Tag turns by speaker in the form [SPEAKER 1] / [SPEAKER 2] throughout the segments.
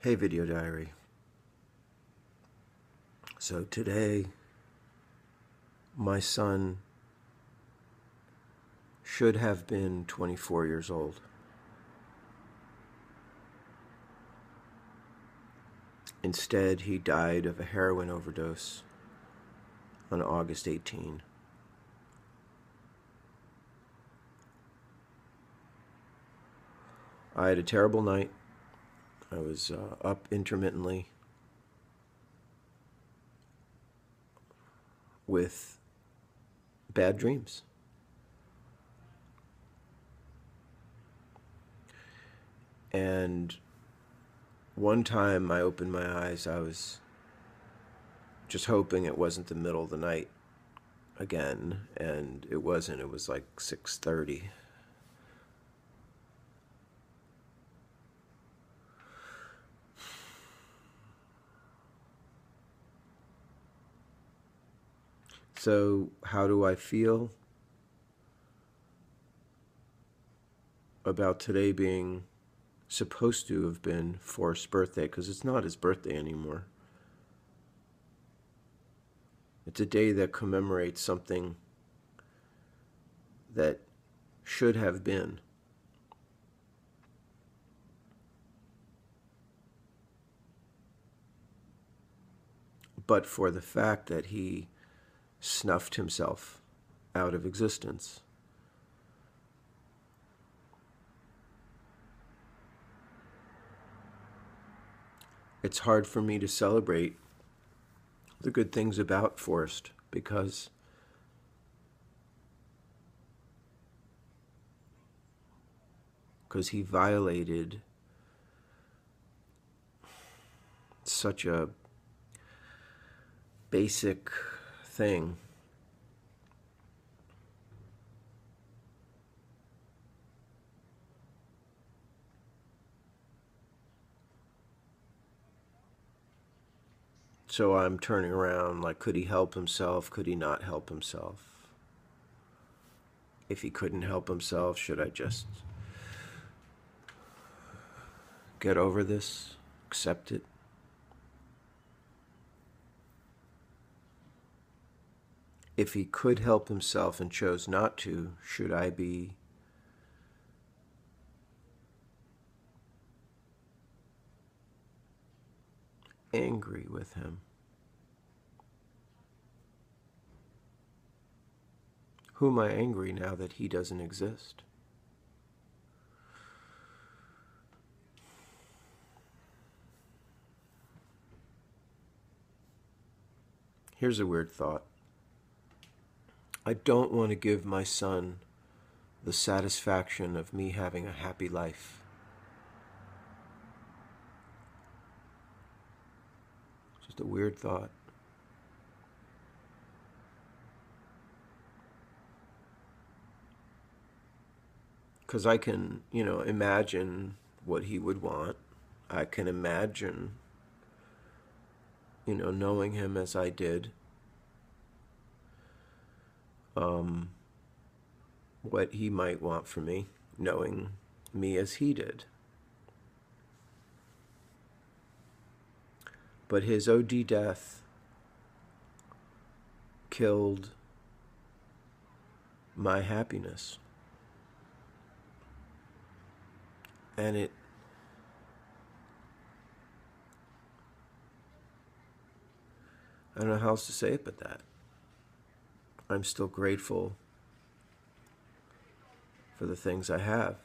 [SPEAKER 1] Hey, Video Diary. So today, my son should have been 24 years old. Instead, he died of a heroin overdose on August 18. I had a terrible night. I was up intermittently with bad dreams. And one time I opened my eyes, I was just hoping it wasn't the middle of the night again, and it wasn't. It was like 6:30. So, how do I feel about today being supposed to have been Forrest's birthday? Because it's not his birthday anymore. It's a day that commemorates something that should have been. But for the fact that he snuffed himself out of existence. It's hard for me to celebrate the good things about Forrest because he violated such a basic thing. So I'm turning around like, could he help himself? Could he not help himself? If he couldn't help himself, should I just get over this, accept it? If he could help himself and chose not to, should I be angry with him? Who am I angry now that he doesn't exist? Here's a weird thought. I don't want to give my son the satisfaction of me having a happy life. Just a weird thought. Because I can, imagine what he would want. I can imagine, knowing him as I did, what he might want from me, knowing me as he did. But his OD death killed my happiness. And I don't know how else to say it but that. I'm still grateful for the things I have.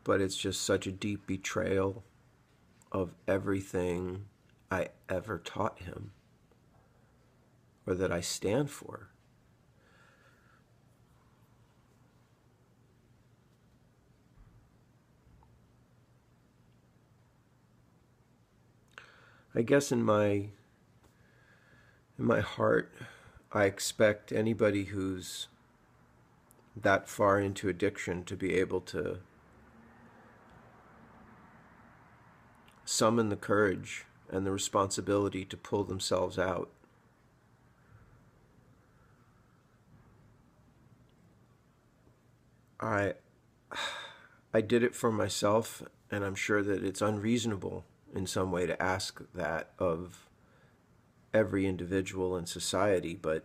[SPEAKER 1] But it's just such a deep betrayal of everything I ever taught him or that I stand for. I guess in my heart, I expect anybody who's that far into addiction to be able to summon the courage and the responsibility to pull themselves out. I I did it for myself, and I'm sure that it's unreasonable in some way to ask that of every individual in society, but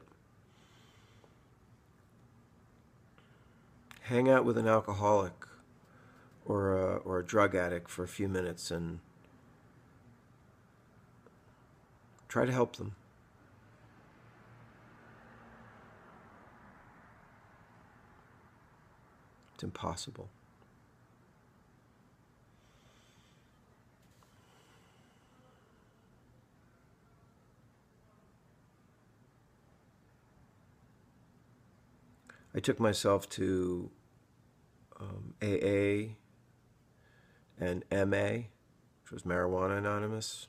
[SPEAKER 1] hang out with an alcoholic or a drug addict for a few minutes and try to help them. It's impossible. I took myself to AA and MA, which was Marijuana Anonymous.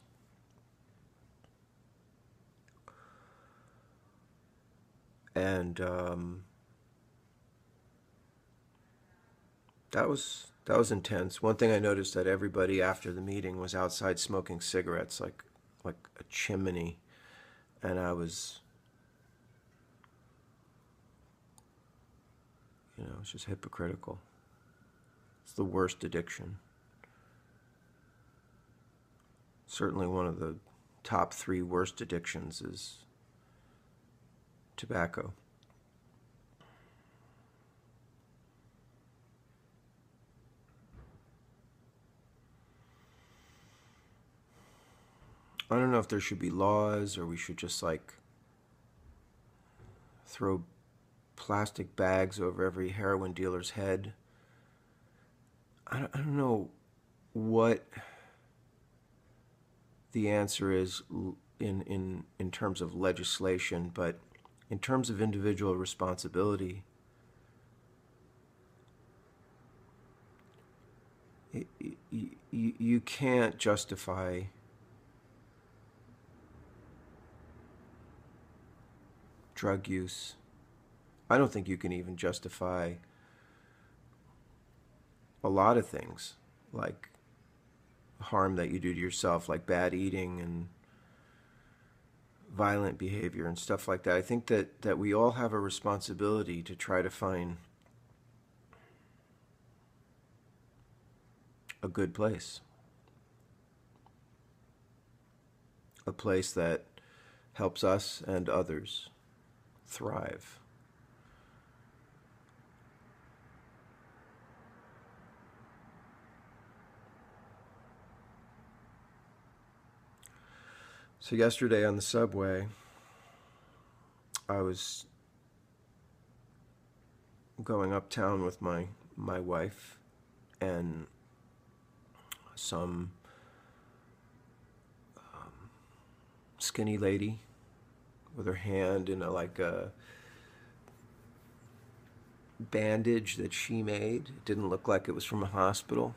[SPEAKER 1] And that was intense. One thing I noticed that everybody after the meeting was outside smoking cigarettes like a chimney, and I was, it's just hypocritical. It's the worst addiction. Certainly one of the top 3 worst addictions is tobacco. I don't know if there should be laws or we should just throw plastic bags over every heroin dealer's head. I don't know what the answer is in terms of legislation, but in terms of individual responsibility, you can't justify drug use. I don't think you can even justify a lot of things, like harm that you do to yourself, like bad eating and violent behavior and stuff like that. I think that we all have a responsibility to try to find a good place. A place that helps us and others thrive. So yesterday on the subway, I was going uptown with my wife and some skinny lady with her hand in a bandage that she made. It didn't look like it was from a hospital.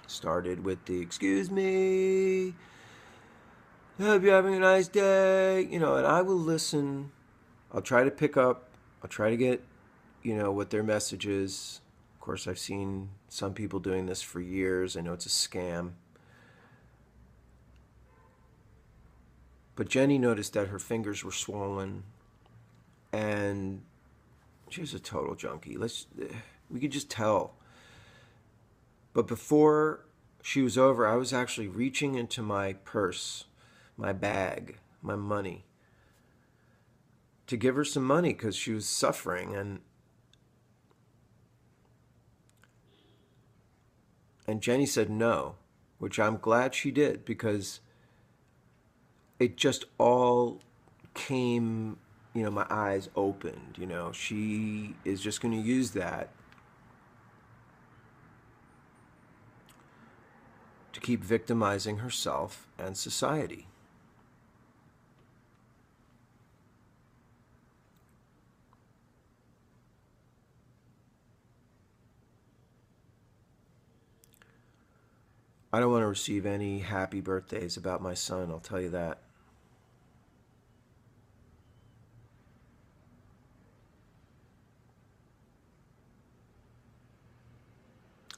[SPEAKER 1] Started with the "excuse me, I hope you're having a nice day," and I will listen. I'll try to pick up. I'll try to get, what their message is. Of course, I've seen some people doing this for years. I know it's a scam. But Jenny noticed that her fingers were swollen, and she was a total junkie. We could just tell. But before she was over, I was actually reaching into my purse, my bag, my money, to give her some money because she was suffering. And Jenny said no, which I'm glad she did, because it just all came, my eyes opened. She is just going to use that to keep victimizing herself and society. I don't want to receive any happy birthdays about my son, I'll tell you that.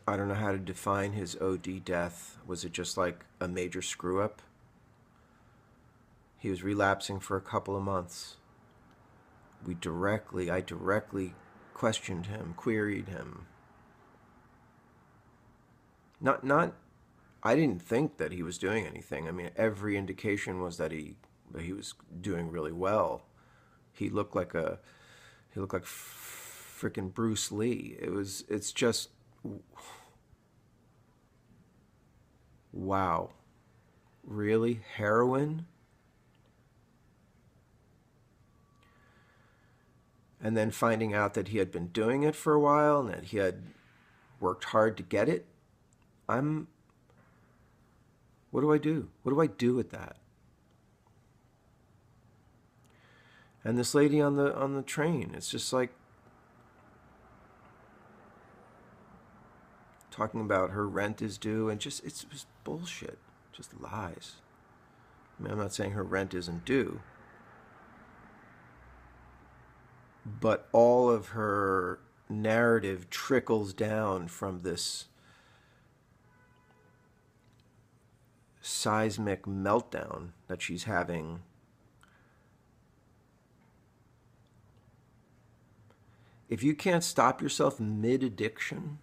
[SPEAKER 1] I don't know how to define his OD death. Was it just like a major screw up? He was relapsing for a couple of months. I directly questioned him, queried him. Not. I didn't think that he was doing anything. I mean, every indication was that he was doing really well. He looked like a he looked like freaking Bruce Lee. It's just wow. Really? Heroin? And then finding out that he had been doing it for a while and that he had worked hard to get it. I'm What do I do? What do I do with that? And this lady on the train, it's just like talking about her rent is due and it's just bullshit. Just lies. I mean, I'm not saying her rent isn't due, but all of her narrative trickles down from this seismic meltdown that she's having. If you can't stop yourself mid addiction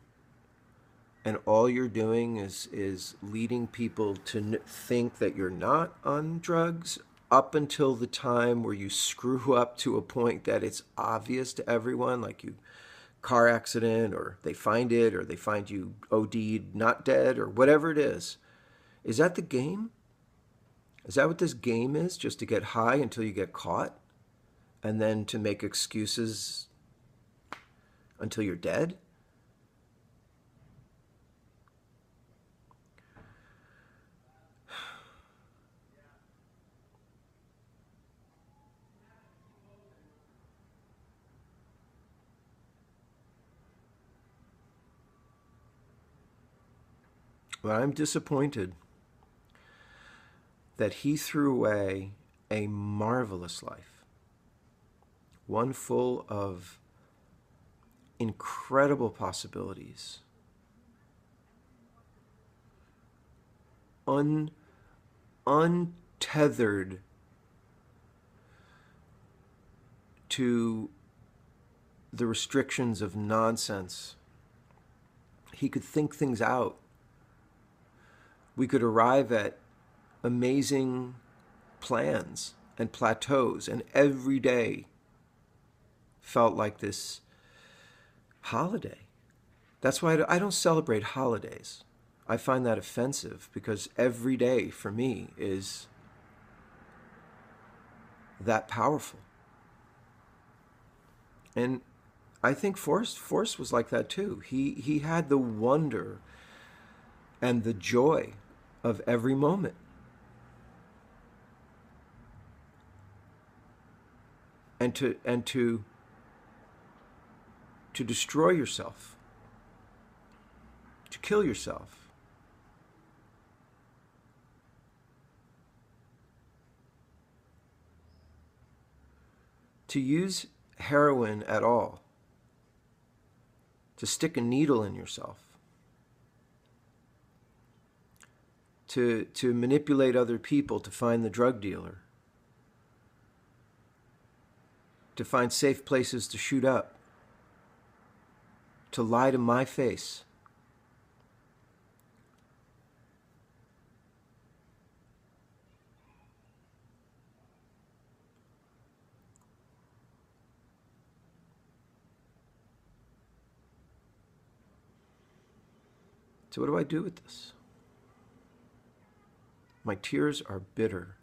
[SPEAKER 1] and all you're doing is leading people to think that you're not on drugs up until the time where you screw up to a point that it's obvious to everyone, like you car accident or they find it or they find you OD'd not dead or whatever it is that the game? Is that what this game is? Just to get high until you get caught and then to make excuses until you're dead? Well, I'm disappointed that he threw away a marvelous life, one full of incredible possibilities, untethered to the restrictions of nonsense. He could think things out. We could arrive at amazing plans and plateaus, and every day felt like this holiday. That's why I don't celebrate holidays. I find that offensive because every day for me is that powerful. And I think Forrest was like that too. He had the wonder and the joy of every moment. And to destroy yourself, to kill yourself, to use heroin at all, to stick a needle in yourself, to manipulate other people to find the drug dealer, to find safe places to shoot up, to lie to my face. So what do I do with this? My tears are bitter.